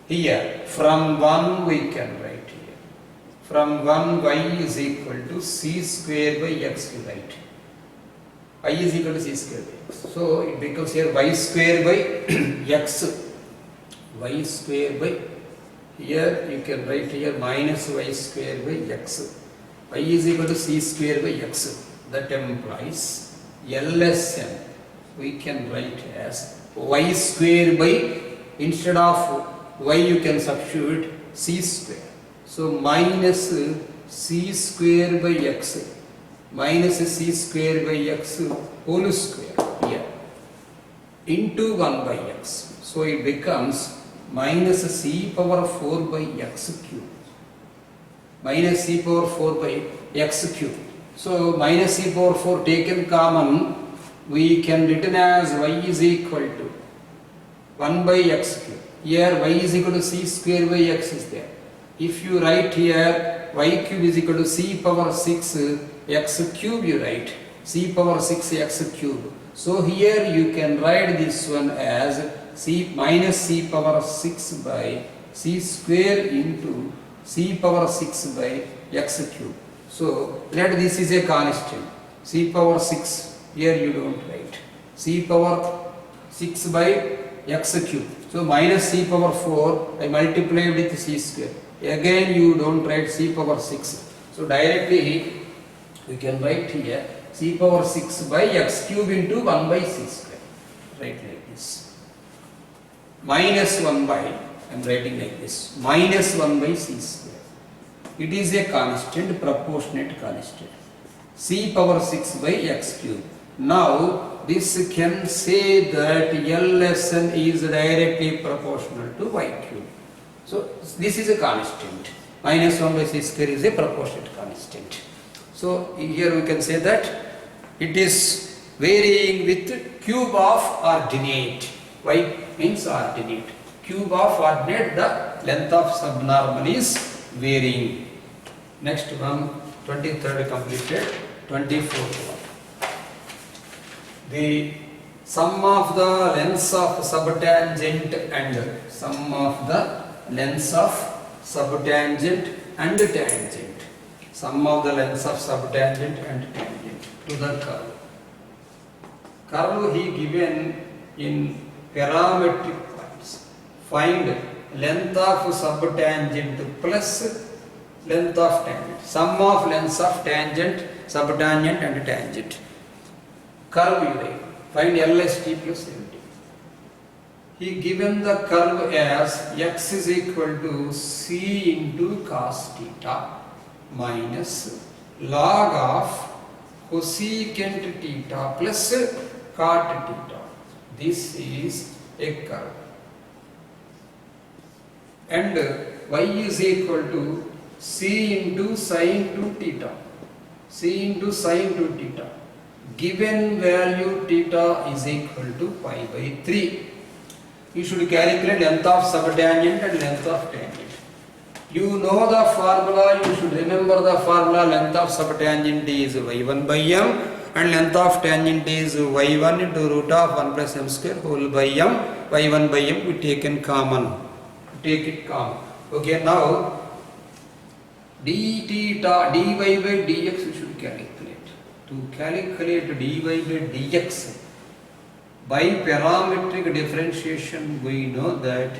Here from 1 we can write here. From 1 y is equal to c square by x we write. Y is equal to c square by x. So it becomes here y square by x. Y square by Here you can write here minus y square by x. Y is equal to c square by x. That implies LSM we can write as y square by, instead of y you can substitute c square. So minus c square by x minus c square by x whole square here into 1 by x. So it becomes minus c power 4 by x cube. Minus c power 4 by x cube. So minus c power 4 taken common, we can written as y is equal to 1 by x cube. Here y is equal to c square by x is there. If you write here y cube is equal to c power 6 x cube, you write c power 6 x cube. So here you can write this one as c minus c power 6 by c square into c power 6 by x cube. So let this is a constant, c power 6, here you don't write, c power 6 by x cube. So minus c power 4 I multiply with c square. Again you don't write c power 6. So directly we can write here c power 6 by x cube into 1 by c square. Write like this. Minus 1 by, I am writing like this, minus 1 by c square. It is a constant, proportionate constant. C power 6 by x cube. Now this can say that LSN is directly proportional to y cube. So this is a constant. Minus 1 by c square is a proportionate constant. So here we can say that it is varying with cube of ordinate. Y means ordinate. Cube of ordinate, the length of subnormal is varying. Next one, 23rd completed, 24th one. The sum of the lengths of subtangent and sum of the lengths of subtangent and tangent. Sum of the lengths of subtangent and tangent to the curve. Curve he given in parametric points. Find length of subtangent plus length of tangent. Sum of lengths of tangent, subtangent and tangent. Curve you write. Find LST plus LT. He given the curve as x is equal to c into cos theta minus log of cosecant theta plus cot theta. This is a curve. And y is equal to c into sin 2 theta. C into sin 2 theta. Given value theta is equal to pi by 3. You should calculate length of subtangent and length of tangent. You know the formula, you should remember the formula. Length of subtangent is y1 by m and length of tangent is y1 into root of 1 plus m square whole by m. y1 by m we take in common. Take it common. Okay, now d theta, dy by dx we should calculate. To calculate dy by dx by parametric differentiation, we know that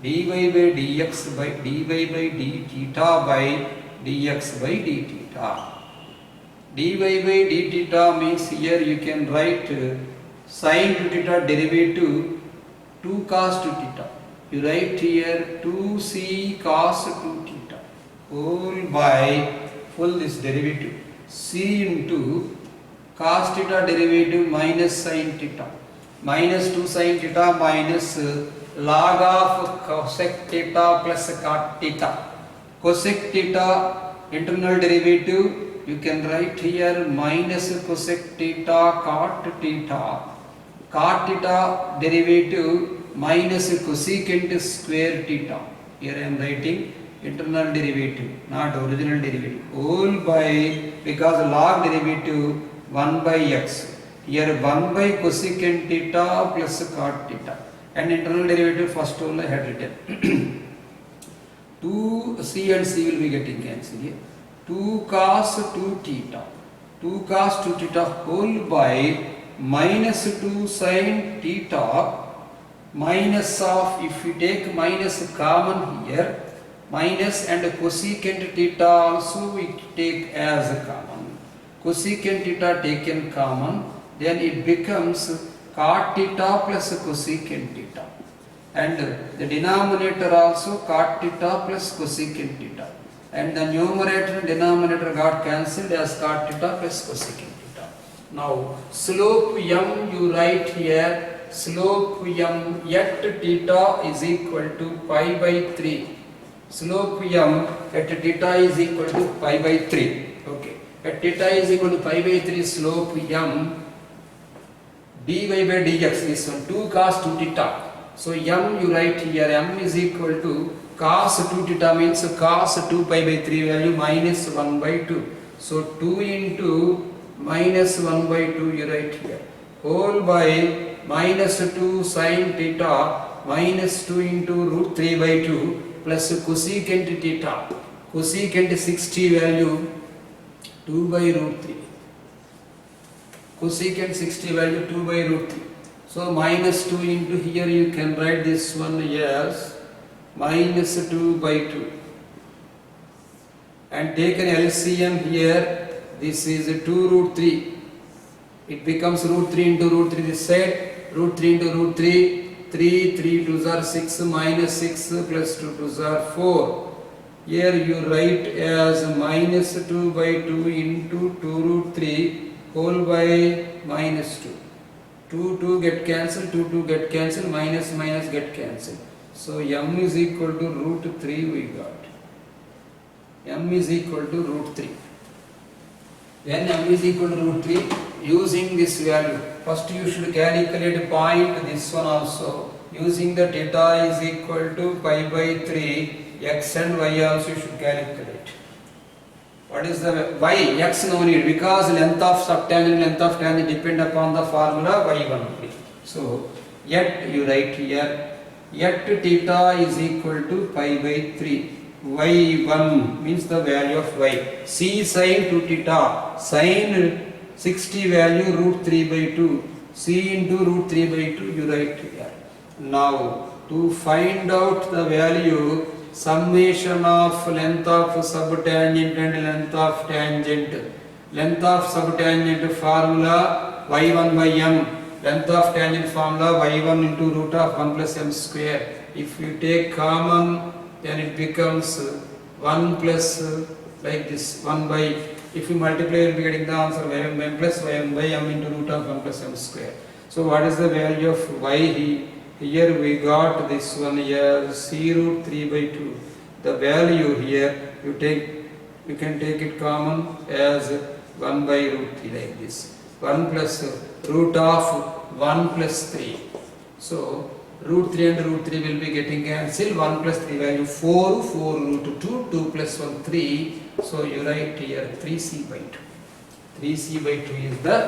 dy by dx by dy by d theta by dx by d theta. Dy by d theta means here you can write sin 2 theta derivative 2 cos 2 theta. You write here 2c cos 2 theta whole by full this derivative c into cos theta derivative minus sin theta minus 2 sin theta minus log of cosec theta plus cot theta. Cosec theta internal derivative you can write here minus cosec theta cot theta. Cot theta derivative minus cosecant square theta. Here I am writing internal derivative, not original derivative. Whole by, because log derivative 1 by x. Here 1 by cosecant theta plus cot theta. And internal derivative first one I had written. 2 c and c will be getting cancelled here. 2 cos 2 theta. 2 cos 2 theta whole by minus 2 sin theta minus of, if we take minus common here, minus and cosecant theta also we take as common. Cosecant theta taken common, then it becomes cot theta plus cosecant theta, and the denominator also cot theta plus cosecant theta, and the numerator and denominator got cancelled as cot theta plus cosecant theta. Now slope m you write here, slope m at theta is equal to pi by 3. Slope m at theta is equal to pi by 3. Okay, at theta is equal to pi by 3, slope m dy by dx, this one 2 cos 2 theta. So m you write here, m is equal to cos 2 theta means cos 2 pi by 3 value minus 1 by 2. So 2 into minus 1 by 2 you write here, whole by minus 2 sin theta minus 2 into root 3 by 2 plus cosecant theta, cosecant 60 value 2 by root 3. Cosecant 60 value 2 by root 3. So minus 2 into here you can write this one as minus 2 by 2. And take an LCM here, this is 2 root 3. It becomes root 3 into root 3 this side, root 3 into root 3, 3, 3 2s are 6, minus 6 plus 2 2s are 4. Here you write as minus 2 by 2 into 2 root 3 whole by minus 2. 2 2 get cancelled, 2 2 get cancelled, minus minus get cancelled. So m is equal to root 3 we got. M is equal to root 3. When m is equal to root 3, using this value, first you should calculate point this one also. Using the theta is equal to pi by 3, x and y also you should calculate. What is the y? X no need, because length of subtangent, length of tangent depend upon the formula y1 only. So yet you write here, yet theta is equal to pi by 3. y1 means the value of y. C sin 2 theta, sin 60 value root 3 by 2. C into root 3 by 2 you write here. Now to find out the value, summation of length of subtangent and length of tangent. Length of subtangent formula y1 by m. Length of tangent formula y1 into root of 1 plus m square. If you take common, then it becomes 1 plus like this 1 by, if you multiply you will be getting the answer ym plus ym by m into root of 1 plus m square. So what is the value of y? Here we got this one here, c root 3 by 2. The value here you can take it common as 1 by root 3 like this. 1 plus root of 1 plus 3. So root 3 and root 3 will be getting cancelled. 1 plus 3 value 4, 4 root 2, 2 plus 1 3. So you write here 3c by 2. 3c by 2 is the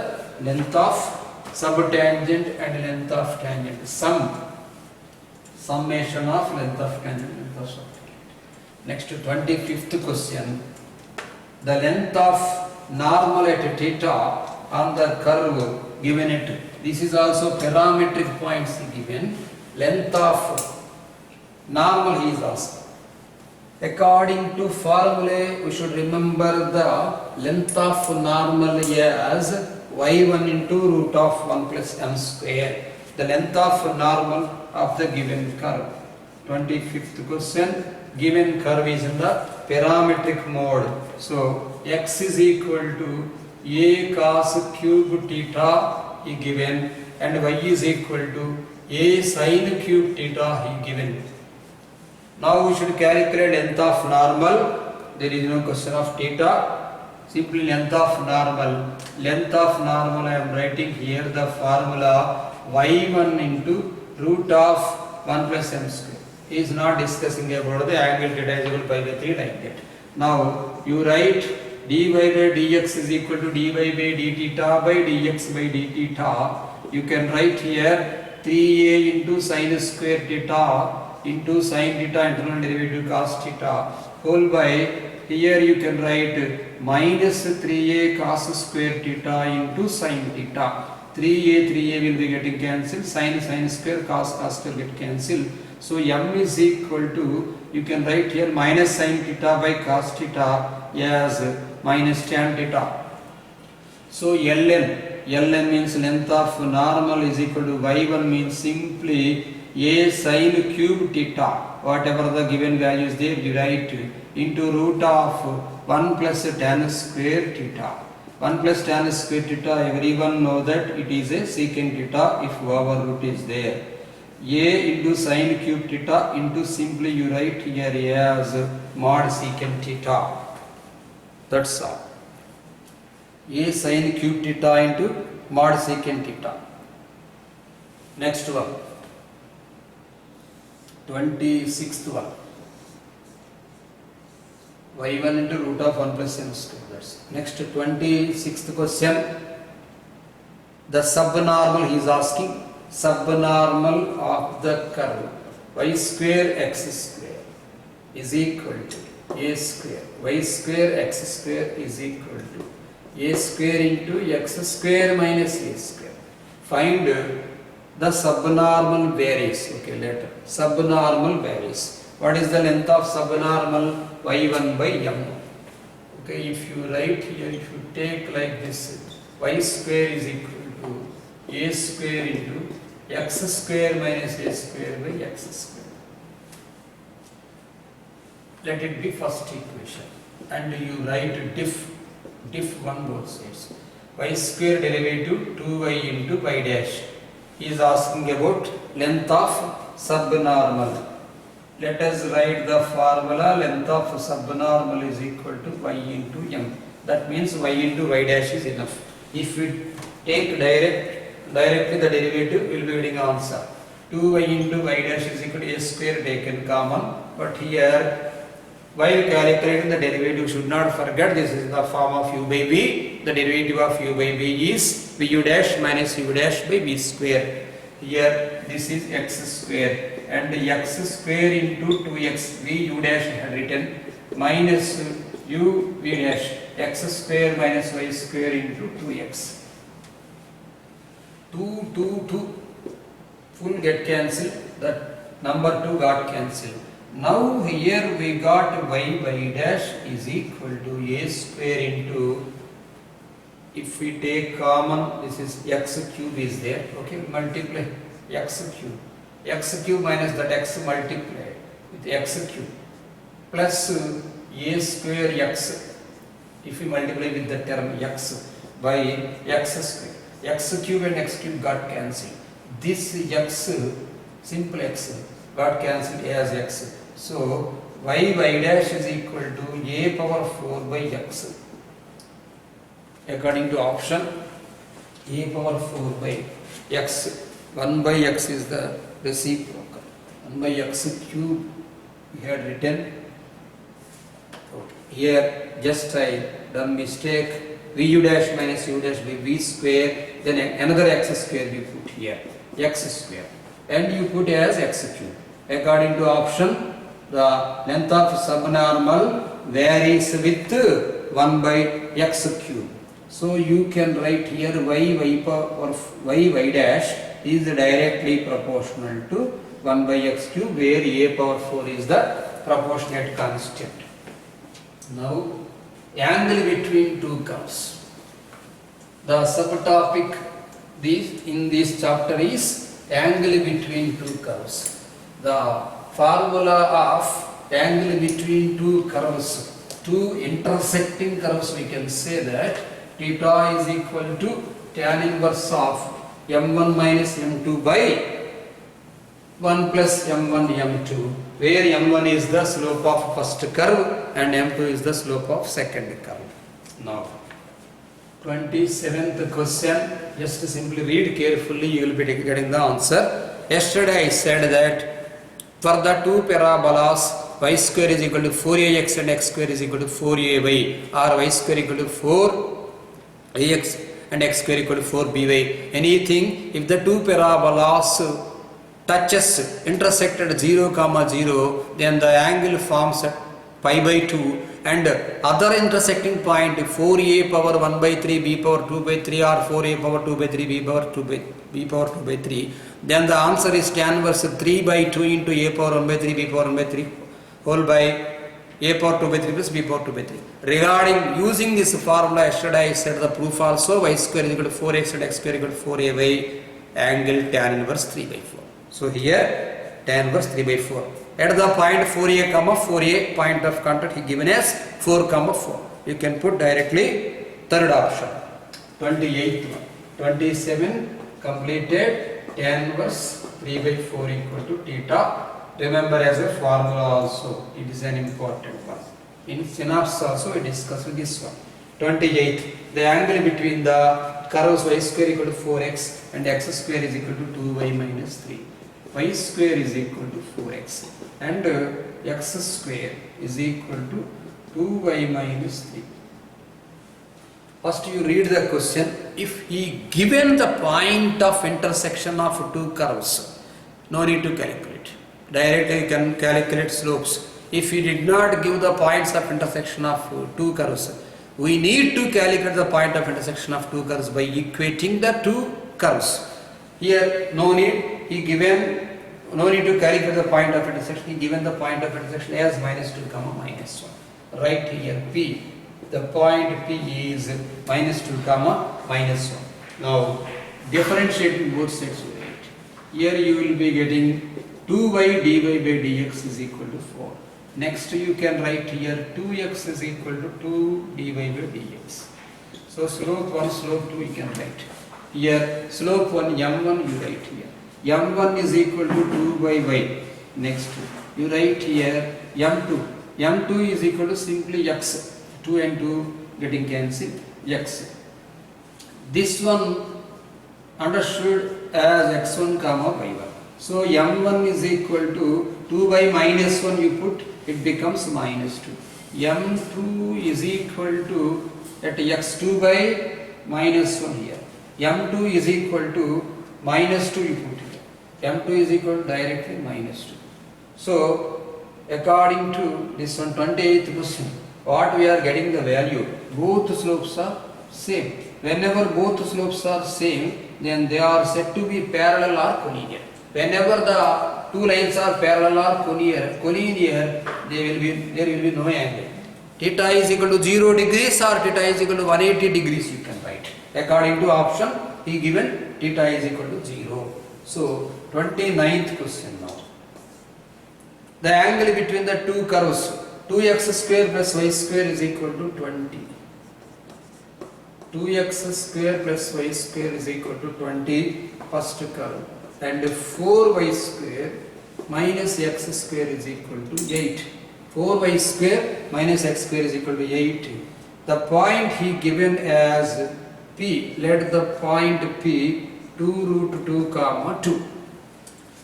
length of subtangent and length of tangent. Summation of length of tangent and length of subtangent. Next 25th question. The length of normal at theta on the curve given it. This is also parametric points given. Length of normal he is asked. According to formula, we should remember the length of normal as y1 into root of 1 plus m square. The length of normal of the given curve. 25th question. Given curve is in the parametric mode. So x is equal to a cos cube theta he given, and y is equal to a sin cube theta he given. Now we should calculate length of normal. There is no question of theta. Simply length of normal. Length of normal I am writing here the formula y1 into root of 1 plus m square. He is not discussing about the angle theta is equal to pi by 3 like that. Now you write dy by dx is equal to dy by d theta by dx by d theta. You can write here 3a into sin square theta into sin theta internal derivative cos theta whole by, here you can write minus 3a cos square theta into sin theta. 3a will be getting cancelled, sin square, cos square get cancelled. So m is equal to you can write here minus sin theta by cos theta as minus tan theta. So ln means length of normal is equal to y1 means simply a sin cube theta, whatever the given value is there you write into root of 1 plus tan square theta. 1 plus tan square theta, everyone know that it is a secant theta if over root is there. A into sin cube theta into simply you write here as mod secant theta. That's all. A sin cube theta into mod secant theta. Next one. 26th one. y1 into root of 1 plus m square. That's it. Next 26th question. The subnormal he is asking. Subnormal of the curve y square x square is equal to a square. Y square x square is equal to a square into x square minus a square. Find the subnormal varies. Okay, later. Subnormal varies. What is the length of subnormal? y1 by m. Okay, if you write here, if you take like this, y square is equal to a square into x square minus a square by x square. Let it be first equation. And you write diff 1 both sides. Y square derivative 2y into y dash. He is asking about length of subnormal. Let us write the formula. Length of subnormal is equal to y into m. That means y into y dash is enough. If we take directly the derivative, we will be getting answer. 2y into y dash is equal to a square taken common. But here, while calculating the derivative, should not forget this is in the form of u by v. The derivative of u by v is vu dash minus u dash by v square. Here, this is x square. And x square into 2x v u dash I had written minus u v dash x square minus y square into 2x. 2 full get cancelled, that number 2 got cancelled. Now here we got y by dash is equal to a square into, if we take common, this is x cube is there, okay, multiply x cube minus that x multiplied with x cube plus a square x, if we multiply with the term x by x square. X cube and x cube got cancelled. This x, simple x, got cancelled as x. So y dash is equal to a power 4 by x. According to option, a power 4 by x. 1 by x is the reciprocal. 1 by x cube we had written. Okay. Here just I done mistake. vu dash minus u dash by v square. Then another x square we put here. X square. And you put as x cube. According to option, the length of subnormal varies with 1 by x cube. So you can write here y dash is directly proportional to 1 by x cube, where a power 4 is the proportionate constant. Now, angle between two curves. The subtopic in this chapter is angle between two curves. The formula of angle between two curves, two intersecting curves, we can say that theta is equal to tan inverse of m1 minus m2 by 1 plus m1 m2, where m1 is the slope of first curve and m2 is the slope of second curve. Now 27th question, just simply read carefully, you will be getting the answer. Yesterday I said that for the two parabolas y square is equal to 4ax and x square is equal to 4ay, or y square equal to 4ax and x square equal to 4by, anything, if the two parabolas touches, intersect at 0, 0, then the angle forms at pi by 2, and other intersecting point 4a power 1 by 3 b power 2 by 3 or 4a power 2 by 3 b power 2 by 3, then the answer is tan inverse 3 by 2 into a power 1 by 3 b power 1 by 3 whole by a power 2 by 3 plus b power 2 by 3. Regarding using this formula, yesterday I said the proof also, y square is equal to 4x and x square equal to 4ay, angle tan inverse 3 by 4. So here tan inverse 3 by 4. At the point 4a comma 4a, point of contact he given as 4 comma 4. You can put directly third option. 28th one. 27 completed, tan inverse 3 by 4 equal to theta. Remember as a formula also, it is an important one. In synapse also we discussed this one. 28th, the angle between the curves y square equal to 4x and x square is equal to 2y minus 3. Y square is equal to 4x and x square is equal to 2y minus 3. First you read the question. If he given the point of intersection of two curves, no need to calculate. Directly you can calculate slopes. If he did not give the points of intersection of two curves, we need to calculate the point of intersection of two curves by equating the two curves. Here no need, no need to calculate the point of intersection. He given the point of intersection as minus 2 comma minus 1. Right here P. The point P is minus 2 comma minus 1. Now differentiating both sides you write. Here you will be getting 2y dy by dx is equal to 4. Next you can write here 2x is equal to 2 dy by dx. So slope 1, slope 2 you can write. Here slope 1 m1 you write here. m1 is equal to 2 by y. Next you write here m2. m2 is equal to simply x. 2 and 2 getting cancelled, x. This one understood as x1 comma y1. So m1 is equal to 2 by minus 1 you put, it becomes minus 2. m2 is equal to at x2 by minus 1 here. m2 is equal to minus 2 you put here. m2 is equal to directly minus 2. So according to this one 28th question, what we are getting the value, both slopes are same. Whenever both slopes are same, then they are said to be parallel or collinear. Whenever the two lines are parallel or collinear, there will be no angle. Theta is equal to 0 degrees or theta is equal to 180 degrees you can write. According to option, he given theta is equal to 0. So 29th question now. The angle between the two curves, 2x square plus y square is equal to 20. 2x square plus y square is equal to 20, first curve, and 4y square minus x square is equal to 8. 4y square minus x square is equal to 8. The point he given as P, let the point P 2 root 2 comma 2.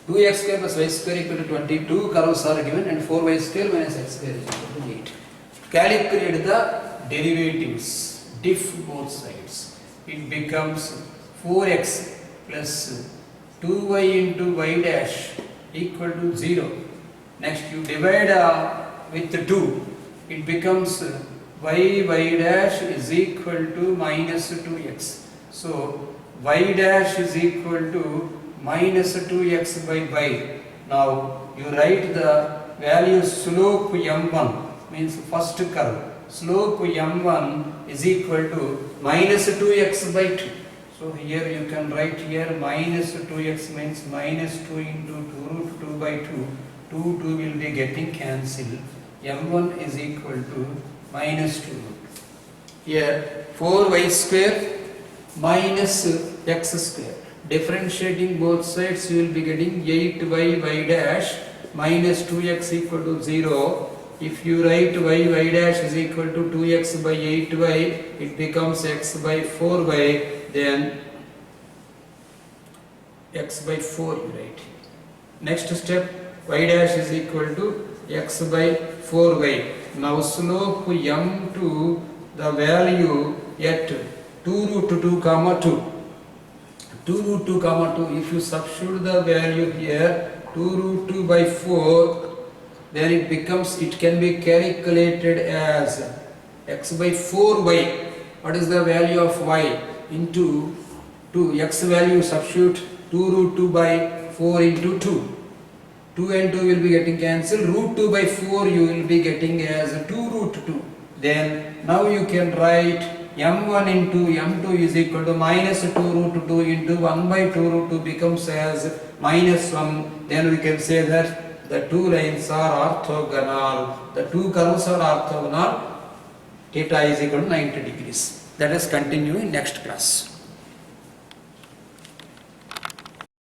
2x square plus y square equal to 20. Two curves are given and 4y square minus x square is equal to 8. Calculate the derivatives, diff both sides. It becomes 4x plus 2y into y dash equal to 0. Next you divide with 2. It becomes y dash is equal to minus 2x. So y dash is equal to minus 2x by y. Now you write the value slope m1 means first curve. Slope m1 is equal to minus 2x by 2. So here you can write here minus 2x means minus 2 into 2 root 2 by 2. 2 will be getting cancelled. m1 is equal to minus 2. Here 4y square minus x square. Differentiating both sides you will be getting 8y dash minus 2x equal to 0. If you write y dash is equal to 2x by 8y, it becomes x by 4y, then x by 4 you write. Next step, y dash is equal to x by 4y. Now slope m2, the value at 2 root 2 comma 2. 2 root 2 comma 2, if you substitute the value here 2 root 2 by 4, then it can be calculated as x by 4y. What is the value of y? Into 2, x value substitute 2 root 2 by 4 into 2. 2 and 2 will be getting cancelled. Root 2 by 4 you will be getting as 2 root 2. Then now you can write m1 into m2 is equal to minus 2 root 2 into 1 by 2 root 2 becomes as minus 1. Then we can say that the two lines are orthogonal. The two curves are orthogonal. Theta is equal to 90 degrees. Let us continue in next class.